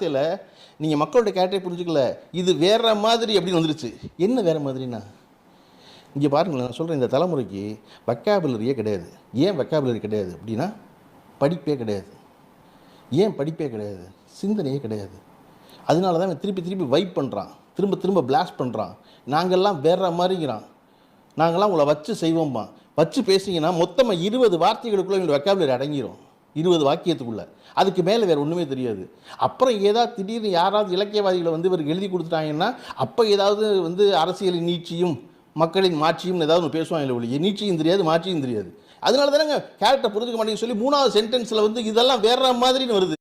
வார்த்தையில் நீங்கள் மக்களோட கேரக்டரை புரிஞ்சுக்கல, இது வேற மாதிரி அப்படின்னு வந்துருச்சு. என்ன வேற மாதிரின்னா, இங்கே பாருங்களேன், நான் சொல்கிறேன், இந்த தலைமுறைக்கு வெக்காபுலரியே கிடையாது. ஏன் வெக்காபுலரி கிடையாது அப்படின்னா, படிப்பே கிடையாது. ஏன் படிப்பே கிடையாது? சிந்தனையே கிடையாது. அதனால தான் திருப்பி திருப்பி வைப் பண்ணுறான், திரும்ப திரும்ப பிளாஸ்ட் பண்ணுறான். நாங்கள்லாம் வேற மாதிரிங்கிறான். நாங்கள்லாம் உங்களை வச்சு செய்வோம்மா. வச்சு பேசிங்கன்னா மொத்தமாக 20 வார்த்தைகளுக்குள்ளே எங்களோட வெக்காபுலரி அடங்கிடும். 20 வாக்கியத்துக்குள்ளே. அதுக்கு மேலே வேறு ஒன்றுமே தெரியாது. அப்புறம் ஏதாவது திடீர்னு யாராவது இலக்கியவாதிகளை வந்து இவருக்கு எழுதி கொடுத்துட்டாங்கன்னா, அப்போ ஏதாவது அரசியலின் நீட்சியும் மக்களின் மாட்சியும் ஏதாவது ஒன்று பேசுவாங்க. ஒழிய நீட்சியும் தெரியாது, மாட்சியும் தெரியாது. அதனால தானேங்க கேரக்டர் புரிஞ்சுக்க மாட்டேங்குன்னு சொல்லி 3வது சென்டென்ஸில் இதெல்லாம் வேற மாதிரின்னு வருது.